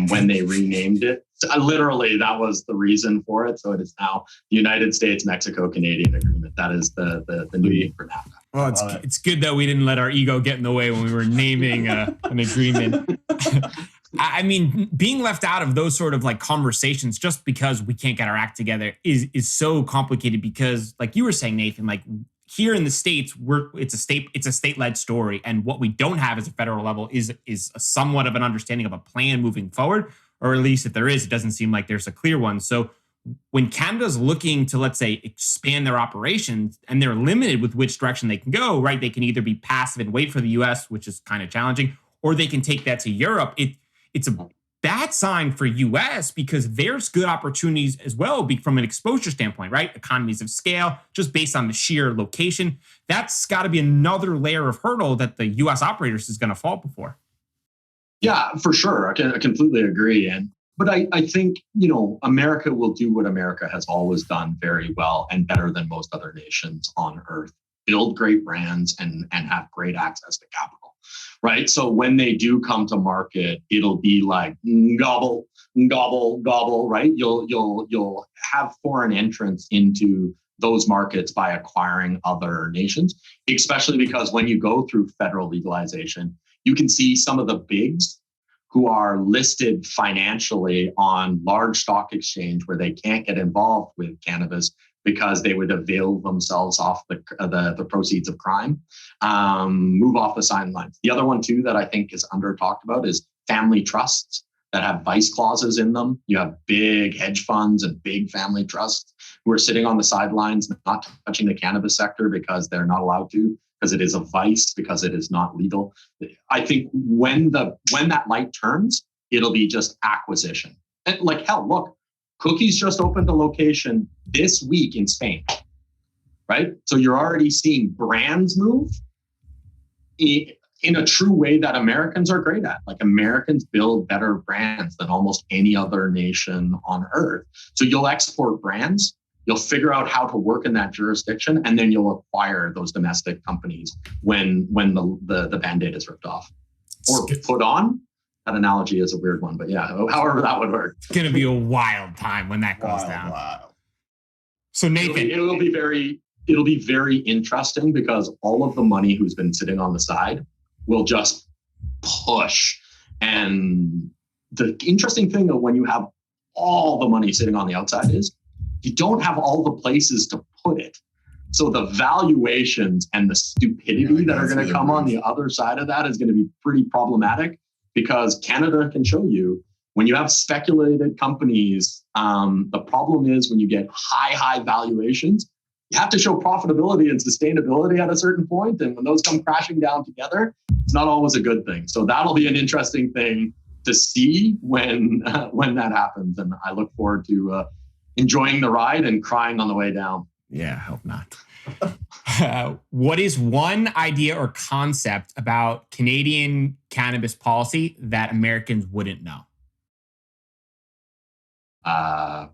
when they renamed it. So, literally, that was the reason for it. So it is now the United States, Mexico, Canadian agreement. That is the new name for NAFTA. Well, it's good that we didn't let our ego get in the way when we were naming an agreement. I mean, being left out of those sort of like conversations just because we can't get our act together is so complicated, because like you were saying, Nathan, like here in the States, it's a state-led story. And what we don't have as a federal level is a somewhat of an understanding of a plan moving forward, or at least if there is, it doesn't seem like there's a clear one. So when Canada's looking to, let's say, expand their operations and they're limited with which direction they can go, right? They can either be passive and wait for the US, which is kind of challenging, or they can take that to Europe. It's a bad sign for US because there's good opportunities as well from an exposure standpoint, right? Economies of scale, just based on the sheer location. That's got to be another layer of hurdle that the US operators is going to fall before. Yeah, for sure. I completely agree. But I think, America will do what America has always done very well and better than most other nations on earth. Build great brands and have great access to capital, right? So when they do come to market, it'll be like gobble, gobble, gobble, right? You'll have foreign entrants into those markets by acquiring other nations, especially because when you go through federal legalization, you can see some of the bigs who are listed financially on large stock exchange where they can't get involved with cannabis because they would avail themselves off the proceeds of crime, move off the sidelines. The other one too that I think is under talked about is family trusts that have vice clauses in them. You have big hedge funds and big family trusts who are sitting on the sidelines, not touching the cannabis sector because they're not allowed to, because it is a vice, because it is not legal. I think when that light turns, it'll be just acquisition. And like, hell, look, Cookies just opened a location this week in Spain, right? So you're already seeing brands move in a true way that Americans are great at. Like, Americans build better brands than almost any other nation on earth. So you'll export brands, you'll figure out how to work in that jurisdiction, and then you'll acquire those domestic companies when the Band-Aid is ripped off or put on. That analogy is a weird one, but yeah, however that would work. It's going to be a wild time when that goes down. Wow. So Nathan, it'll be very interesting because all of the money who's been sitting on the side will just push. And the interesting thing though, when you have all the money sitting on the outside is you don't have all the places to put it. So the valuations and the stupidity that are going to come on the other side of that is going to be pretty problematic, because Canada can show you when you have speculated companies, the problem is when you get high valuations, you have to show profitability and sustainability at a certain point. And when those come crashing down together, it's not always a good thing. So that'll be an interesting thing to see when that happens. And I look forward to enjoying the ride and crying on the way down. Yeah, I hope not. What is one idea or concept about Canadian cannabis policy that Americans wouldn't know? That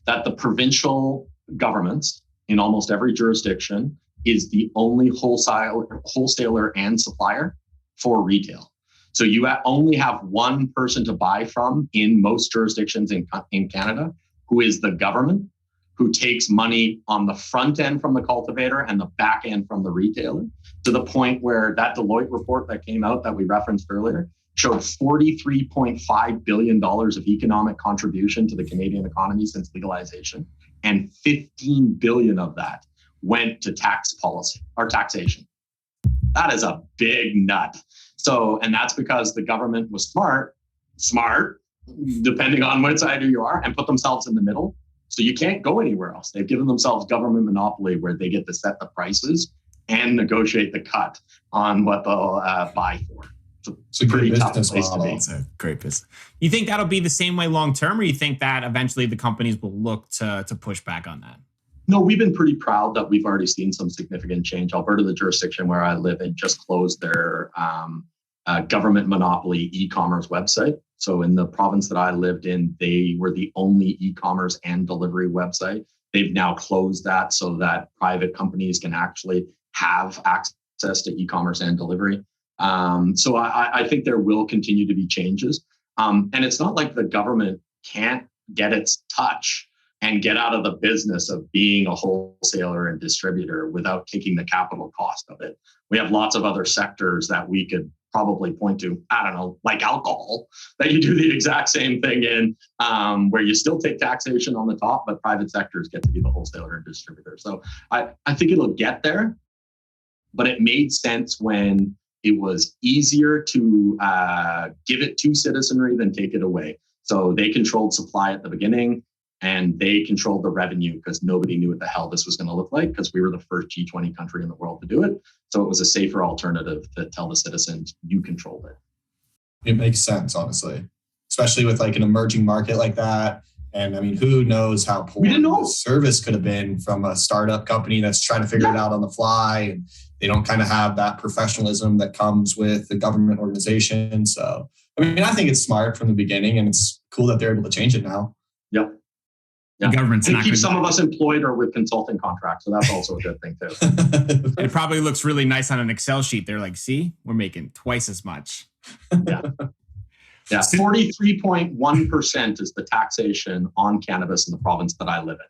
the provincial governments in almost every jurisdiction is the only wholesaler and supplier for retail. So you only have one person to buy from in most jurisdictions in Canada, who is the government, who takes money on the front end from the cultivator and the back end from the retailer, to the point where that Deloitte report that came out that we referenced earlier showed $43.5 billion of economic contribution to the Canadian economy since legalization, and 15 billion of that went to tax policy or taxation. That is a big nut. So, and that's because the government was smart, depending on which side you are, and put themselves in the middle. So you can't go anywhere else. They've given themselves government monopoly where they get to set the prices and negotiate the cut on what they'll buy for. It's a pretty tough place to be. It's a great business. You think that'll be the same way long term, or you think that eventually the companies will look to push back on that? No, we've been pretty proud that we've already seen some significant change. Alberta, the jurisdiction where I live in, just closed their government monopoly e-commerce website. So in the province that I lived in, they were the only e-commerce and delivery website. They've now closed that so that private companies can actually have access to e-commerce and delivery. So I think there will continue to be changes. And it's not like the government can't get its touch and get out of the business of being a wholesaler and distributor without taking the capital cost of it. We have lots of other sectors that we could probably point to, I don't know, like alcohol, that you do the exact same thing in, where you still take taxation on the top, but private sectors get to be the wholesaler and distributor. So I think it'll get there, but it made sense when it was easier to give it to citizenry than take it away. So they controlled supply at the beginning, and they controlled the revenue because nobody knew what the hell this was going to look like, because we were the first G20 country in the world to do it. So it was a safer alternative to tell the citizens, you controlled it. It makes sense, honestly, especially with like an emerging market like that. And I mean, who knows how poor the service could have been from a startup company that's trying to figure it out on the fly. And they don't kind of have that professionalism that comes with the government organization. So, I mean, I think it's smart from the beginning, and it's cool that they're able to change it now. Yep. The government's and keep some of us employed or with consulting contracts. So that's also a good thing too. It probably looks really nice on an Excel sheet. They're like, see, we're making twice as much. Yeah. 43.1% is the taxation on cannabis in the province that I live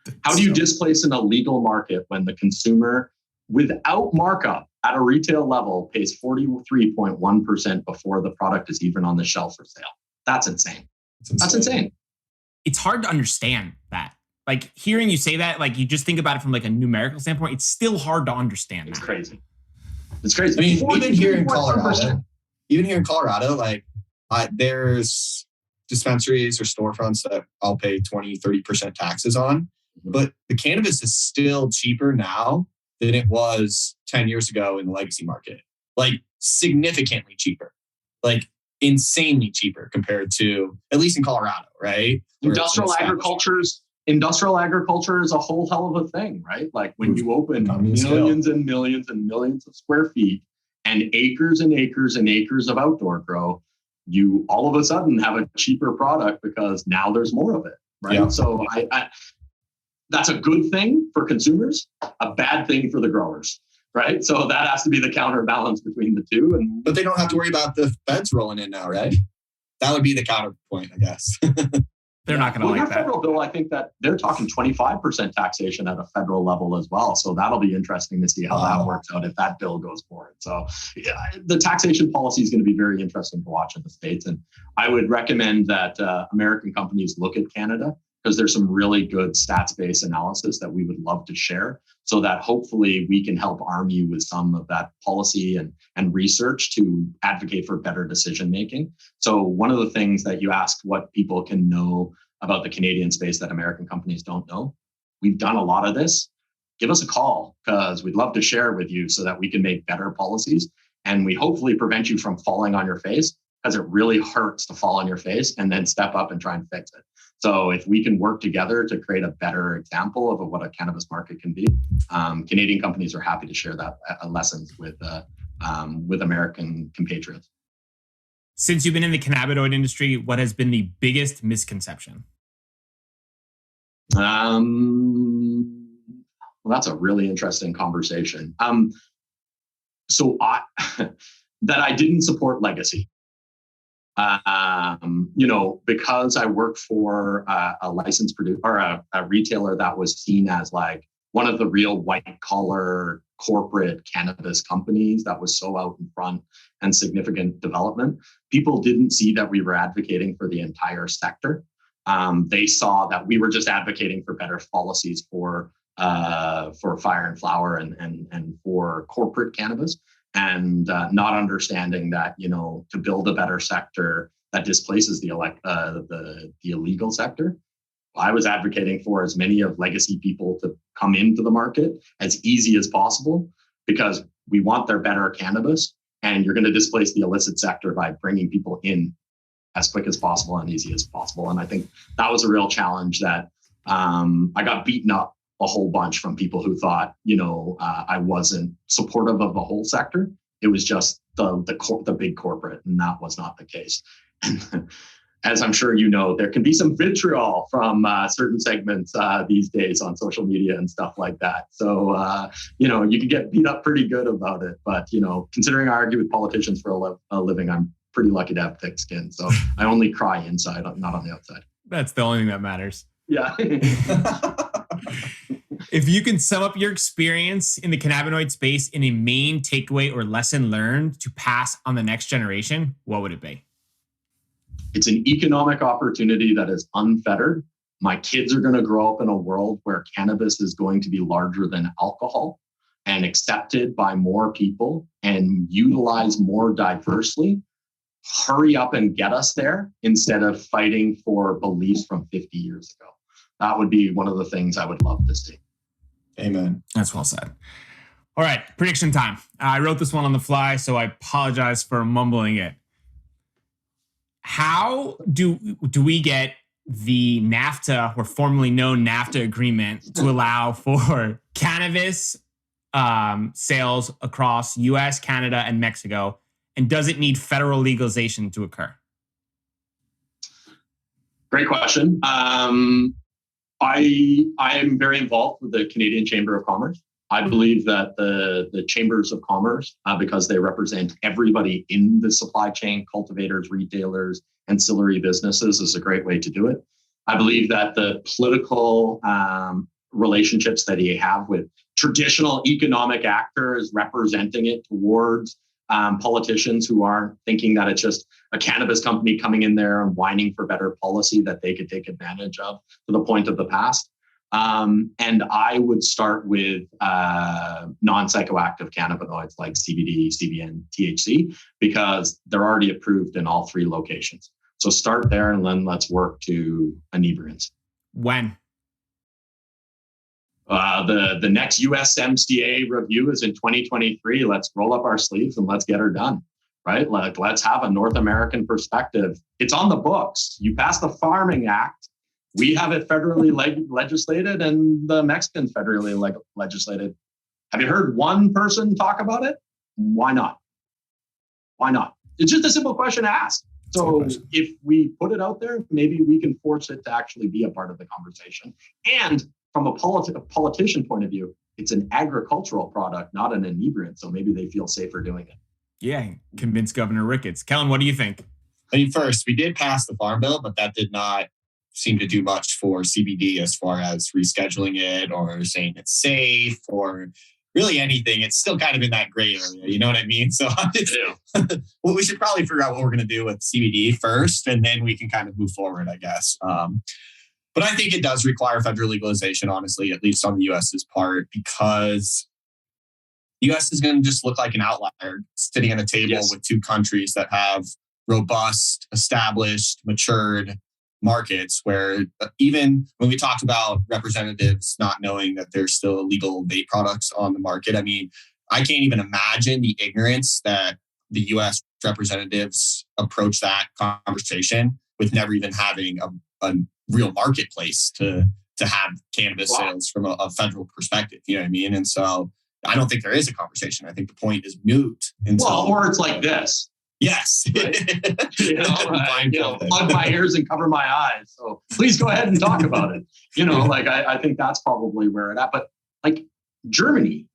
in. How do you displace an illegal market when the consumer, without markup at a retail level, pays 43.1% before the product is even on the shelf for sale? That's insane. That's insane. It's hard to understand that. Like, hearing you say that, like, you just think about it from like a numerical standpoint, it's still hard to understand. It's that. crazy. It's crazy. I mean, even here in Colorado, like, there's dispensaries or storefronts that I'll pay 20, 30% taxes on. But the cannabis is still cheaper now than it was 10 years ago in the legacy market. Like, significantly cheaper. Like, insanely cheaper compared to, at least in Colorado, right? Industrial agriculture is a whole hell of a thing, right? Like, when you open millions and millions and millions of square feet and acres and acres and acres of outdoor grow, you all of a sudden have a cheaper product because now there's more of it, right? Yeah. So I that's a good thing for consumers, a bad thing for the growers, right? So that has to be the counterbalance between the two. But they don't have to worry about the feds rolling in now, right? That would be the counterpoint, I guess. They're not going to like that. Federal bill, I think that they're talking 25% taxation at a federal level as well. So that'll be interesting to see how that works out if that bill goes forward. So yeah, the taxation policy is going to be very interesting to watch in the States. And I would recommend that American companies look at Canada, because there's some really good stats-based analysis that we would love to share, so that hopefully we can help arm you with some of that policy and research to advocate for better decision-making. So one of the things that you asked what people can know about the Canadian space that American companies don't know, we've done a lot of this. Give us a call, because we'd love to share with you so that we can make better policies. And we hopefully prevent you from falling on your face, because it really hurts to fall on your face and then step up and try and fix it. So if we can work together to create a better example of what a cannabis market can be, Canadian companies are happy to share that lessons with American compatriots. Since you've been in the cannabinoid industry, what has been the biggest misconception? Well, that's a really interesting conversation. So that I didn't support legacy. Because I work for a licensed producer or a retailer that was seen as like one of the real white collar corporate cannabis companies that was so out in front and significant development. People didn't see that we were advocating for the entire sector. They saw that we were just advocating for better policies for fire and flower and for corporate cannabis. And not understanding that, to build a better sector that displaces the illegal sector, I was advocating for as many of legacy people to come into the market as easy as possible, because we want their better cannabis, and you're going to displace the illicit sector by bringing people in as quick as possible and easy as possible. And I think that was a real challenge that I got beaten up a whole bunch from people who thought, I wasn't supportive of the whole sector. It was just the big corporate, and that was not the case. And as I'm sure you know, there can be some vitriol from certain segments these days on social media and stuff like that. So, you can get beat up pretty good about it. But, considering I argue with politicians for a living, I'm pretty lucky to have thick skin. So I only cry inside, not on the outside. That's the only thing that matters. Yeah. If you can sum up your experience in the cannabinoid space in a main takeaway or lesson learned to pass on the next generation, what would it be? It's an economic opportunity that is unfettered. My kids are going to grow up in a world where cannabis is going to be larger than alcohol and accepted by more people and utilized more diversely. Hurry up and get us there instead of fighting for beliefs from 50 years ago. That would be one of the things I would love to see. Amen. That's well said. All right, prediction time. I wrote this one on the fly, so I apologize for mumbling it. How do we get the NAFTA, or formerly known NAFTA agreement, to allow for cannabis sales across US, Canada, and Mexico? And does it need federal legalization to occur? Great question. I am very involved with the Canadian Chamber of Commerce. I believe that the chambers of commerce, because they represent everybody in the supply chain, cultivators, retailers, ancillary businesses, is a great way to do it. I believe that the political relationships that you have with traditional economic actors representing it towards politicians who aren't thinking that it's just a cannabis company coming in there and whining for better policy that they could take advantage of to the point of the past. And I would start with non-psychoactive cannabinoids like CBD, CBN, THC, because they're already approved in all 3 locations. So start there and then let's work to inebriants. When? The next USMCA review is in 2023. Let's roll up our sleeves and let's get her done, right? Let's have a North American perspective. It's on the books. You pass the Farming Act. We have it federally legislated and the Mexicans federally legislated. Have you heard one person talk about it? Why not? Why not? It's just a simple question to ask. So if we put it out there, maybe we can force it to actually be a part of the conversation. And from a politician point of view, it's an agricultural product, not an inebriant. So maybe they feel safer doing it. Yeah, convince Governor Ricketts. Kellen, what do you think? I mean, first, we did pass the Farm Bill, but that did not seem to do much for CBD as far as rescheduling it or saying it's safe or really anything. It's still kind of in that gray area. You know what I mean? So well, we should probably figure out what we're going to do with CBD first, and then we can kind of move forward, I guess. But I think it does require federal legalization, honestly, at least on the U.S.'s part, because the U.S. is going to just look like an outlier sitting at a table with 2 countries that have robust, established, matured markets where even when we talked about representatives not knowing that there's still illegal vape products on the market, I mean, I can't even imagine the ignorance that the U.S. representatives approach that conversation with never even having a real marketplace to have cannabis sales from a federal perspective. You know what I mean? And so I don't think there is a conversation. I think the point is moot. Or it's like this. Yes. Right? Plug my ears and cover my eyes. So please go ahead and talk about it. I think that's probably where it's at. But like Germany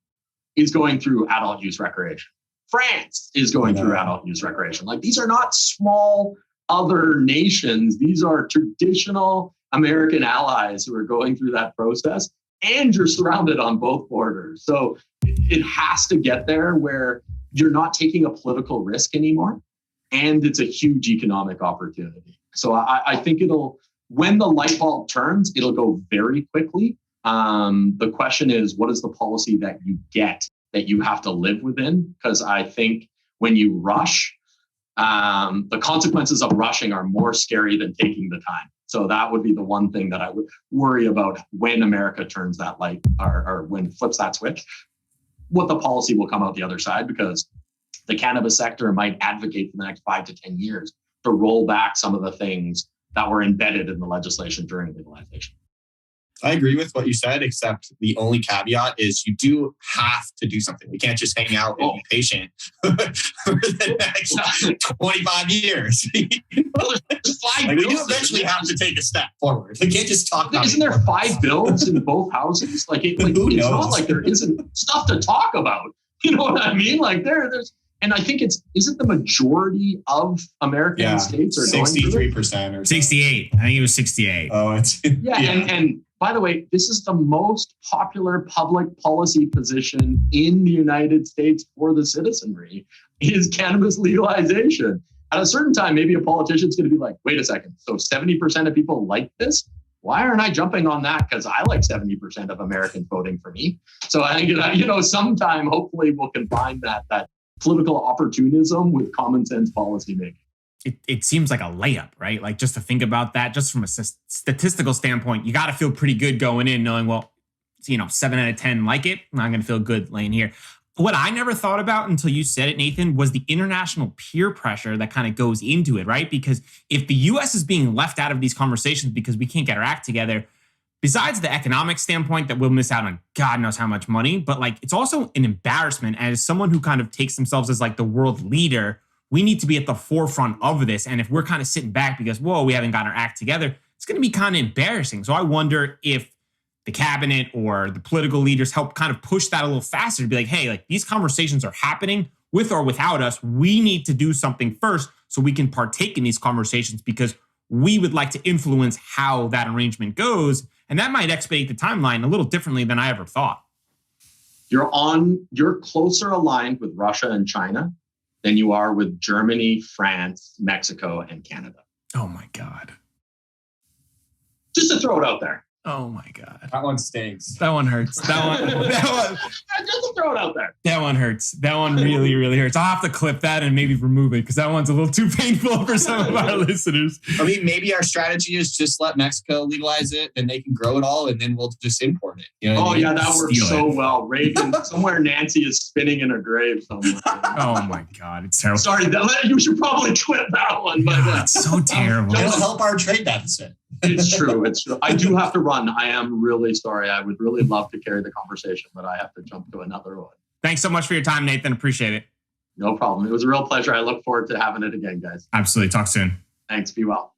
is going through adult use recreation. France is going through adult use recreation. Like these are not small other nations. These are traditional American allies who are going through that process, and you're surrounded on both borders. So it has to get there where you're not taking a political risk anymore, and it's a huge economic opportunity. So I think when the light bulb turns, it'll go very quickly. The question is, what is the policy that you get that you have to live within? Because I think when you rush, the consequences of rushing are more scary than taking the time. So that would be the one thing that I would worry about when America turns that light or when it flips that switch, what the policy will come out the other side, because the cannabis sector might advocate for the next 5 to 10 years to roll back some of the things that were embedded in the legislation during legalization. I agree with what you said, except the only caveat is you do have to do something. We can't just hang out and be patient for the next 25 years. We do eventually have to take a step forward. We can't just talk about it. Isn't there 5 bills in both houses? It's not like there isn't stuff to talk about. You know what I mean? Like there's And I think is it the majority of American states are 63% or 68. I think it was 68. Oh, it's And by the way, this is the most popular public policy position in the United States for the citizenry is cannabis legalization. At a certain time, maybe a politician's going to be like, wait a second. So 70% of people like this? Why aren't I jumping on that? Because I like 70% of Americans voting for me. So I think, sometime hopefully we'll combine that political opportunism with common sense policy making. It seems like a layup, right? Like just to think about that, just from a statistical standpoint, you got to feel pretty good going in knowing, well, 7 out of 10 like it. I'm going to feel good laying here. What I never thought about until you said it, Nathan, was the international peer pressure that kind of goes into it, right? Because if the US is being left out of these conversations because we can't get our act together, besides the economic standpoint that we'll miss out on God knows how much money, but like it's also an embarrassment as someone who kind of takes themselves as like the world leader. We need to be at the forefront of this. And if we're kind of sitting back because, whoa, we haven't got our act together, it's going to be kind of embarrassing. So I wonder if the cabinet or the political leaders help kind of push that a little faster to be like, hey, like these conversations are happening with or without us. We need to do something first so we can partake in these conversations because we would like to influence how that arrangement goes. And that might expedite the timeline a little differently than I ever thought. You're closer aligned with Russia and China than you are with Germany, France, Mexico, and Canada. Oh my God. Just to throw it out there. Oh my God. That one stinks. That one hurts. That one Just to throw it out there. That one hurts. That one really, really hurts. I'll have to clip that and maybe remove it because that one's a little too painful for some of our listeners. I mean, maybe our strategy is just let Mexico legalize it and they can grow it all and then we'll just import it. You know what I mean? Yeah, that works so well. Reagan, somewhere Nancy is spinning in her grave somewhere. Oh my God, it's terrible. Sorry, you should probably clip that one. But it's so terrible. It'll help our trade deficit. It's true. I do have to run. I am really sorry. I would really love to carry the conversation, but I have to jump to another one. Thanks so much for your time, Nathan. Appreciate it. No problem. It was a real pleasure. I look forward to having it again, guys. Absolutely. Talk soon. Thanks. Be well.